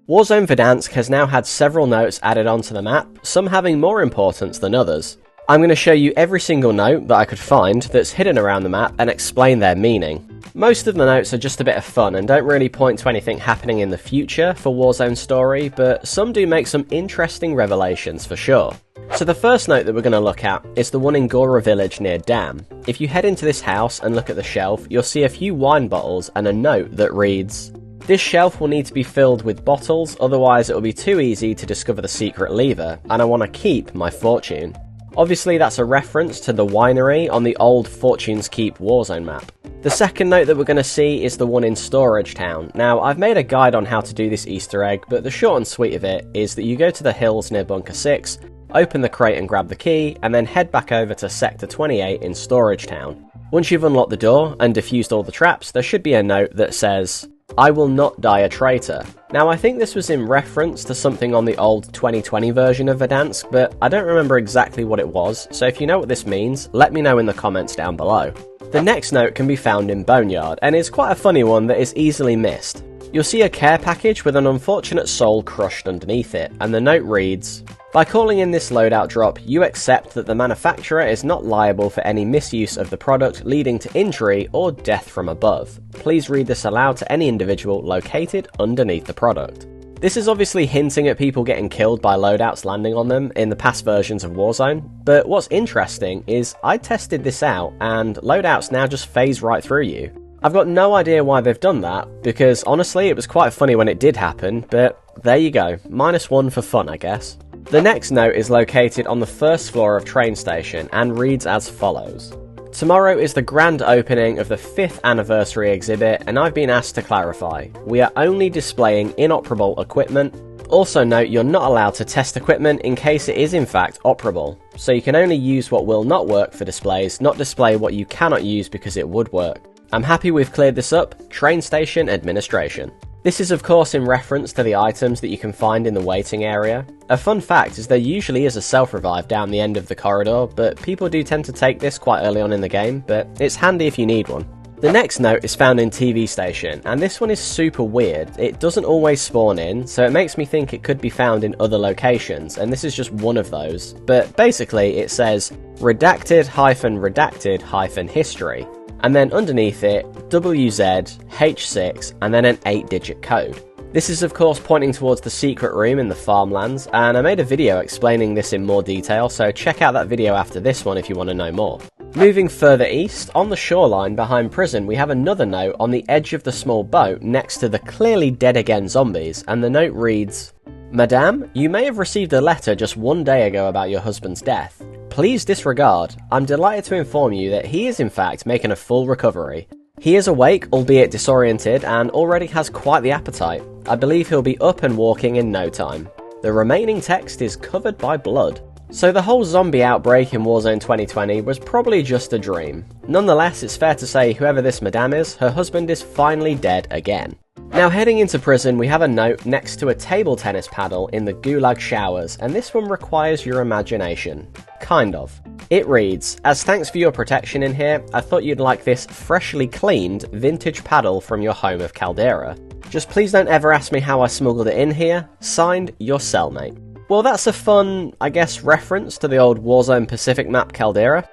Warzone Verdansk has now had several notes added onto the map, some having more importance than others. I'm going to show you every single note that I could find that's hidden around the map and explain their meaning. Most of the notes are just a bit of fun and don't really point to anything happening in the future for Warzone's story, but some do make some interesting revelations for sure. So the first note that we're going to look at is the one in Gora village near Dam. If you head into this house and look at the shelf, you'll see a few wine bottles and a note that reads, "This shelf will need to be filled with bottles, otherwise it will be too easy to discover the secret lever, and I want to keep my fortune." Obviously that's a reference to the winery on the old Fortune's Keep Warzone map. The second note that we're going to see is the one in Storage Town. Now, I've made a guide on how to do this Easter egg, but the short and sweet of it is that you go to the hills near Bunker 6, open the crate and grab the key, and then head back over to Sector 28 in Storage Town. Once you've unlocked the door and defused all the traps, there should be a note that says, "I will not die a traitor." Now, I think this was in reference to something on the old 2020 version of Verdansk, but I don't remember exactly what it was, so if you know what this means, let me know in the comments down below. The next note can be found in Boneyard, and is quite a funny one that is easily missed. You'll see a care package with an unfortunate soul crushed underneath it, and the note reads, "By calling in this loadout drop, you accept that the manufacturer is not liable for any misuse of the product leading to injury or death from above. Please read this aloud to any individual located underneath the product." This is obviously hinting at people getting killed by loadouts landing on them in the past versions of Warzone, but what's interesting is I tested this out and loadouts now just phase right through you. I've got no idea why they've done that, because honestly it was quite funny when it did happen, but there you go, -1 for fun I guess. The next note is located on the first floor of train station and reads as follows. "Tomorrow is the grand opening of the 5th anniversary exhibit and I've been asked to clarify. We are only displaying inoperable equipment. Also note you're not allowed to test equipment in case it is in fact operable. So you can only use what will not work for displays, not display what you cannot use because it would work. I'm happy we've cleared this up. Train station administration." This is of course in reference to the items that you can find in the waiting area. A fun fact is there usually is a self-revive down the end of the corridor, but people do tend to take this quite early on in the game, but it's handy if you need one. The next note is found in TV station, and this one is super weird. It doesn't always spawn in, so it makes me think it could be found in other locations, and this is just one of those. But basically it says, redacted-redacted-history. And then underneath it, WZH6, and then an 8-digit code. This is of course pointing towards the secret room in the farmlands, and I made a video explaining this in more detail, so check out that video after this one if you want to know more. Moving further east, on the shoreline behind prison, we have another note on the edge of the small boat next to the clearly dead again zombies, and the note reads, "Madame, you may have received a letter just 1 day ago about your husband's death. Please disregard. I'm delighted to inform you that he is in fact making a full recovery. He is awake, albeit disoriented, and already has quite the appetite. I believe he'll be up and walking in no time. The remaining text is covered by blood." So the whole zombie outbreak in Warzone 2020 was probably just a dream. Nonetheless, it's fair to say whoever this madame is, her husband is finally dead again. Now heading into prison, we have a note next to a table tennis paddle in the gulag showers, and this one requires your imagination. Kind of. It reads, "As thanks for your protection in here, I thought you'd like this freshly cleaned vintage paddle from your home of Caldera. Just please don't ever ask me how I smuggled it in here. Signed, your cellmate." Well, that's a fun, I guess, reference to the old Warzone Pacific map Caldera.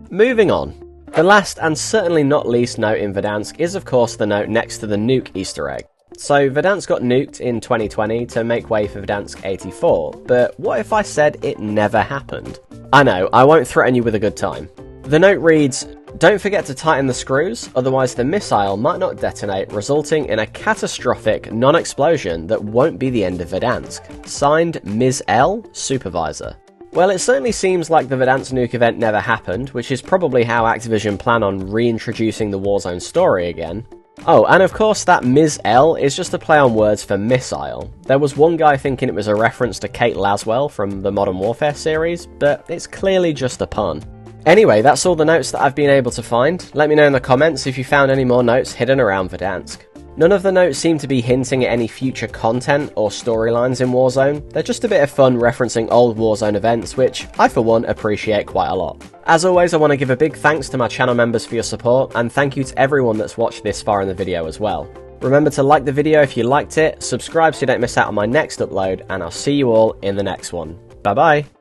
Moving on. The last and certainly not least note in Verdansk is of course the note next to the nuke Easter egg. So Verdansk got nuked in 2020 to make way for Verdansk 84, but what if I said it never happened? I know, I won't threaten you with a good time. The note reads, "Don't forget to tighten the screws, otherwise the missile might not detonate, resulting in a catastrophic non-explosion that won't be the end of Verdansk. Signed, Ms. L, Supervisor." Well, it certainly seems like the Verdansk nuke event never happened, which is probably how Activision plan on reintroducing the Warzone story again. Oh, and of course that Ms. L is just a play on words for missile. There was one guy thinking it was a reference to Kate Laswell from the Modern Warfare series, but it's clearly just a pun. Anyway, that's all the notes that I've been able to find. Let me know in the comments if you found any more notes hidden around Verdansk. None of the notes seem to be hinting at any future content or storylines in Warzone. They're just a bit of fun referencing old Warzone events, which I for one appreciate quite a lot. As always, I want to give a big thanks to my channel members for your support, and thank you to everyone that's watched this far in the video as well. Remember to like the video if you liked it, subscribe so you don't miss out on my next upload, and I'll see you all in the next one. Bye bye!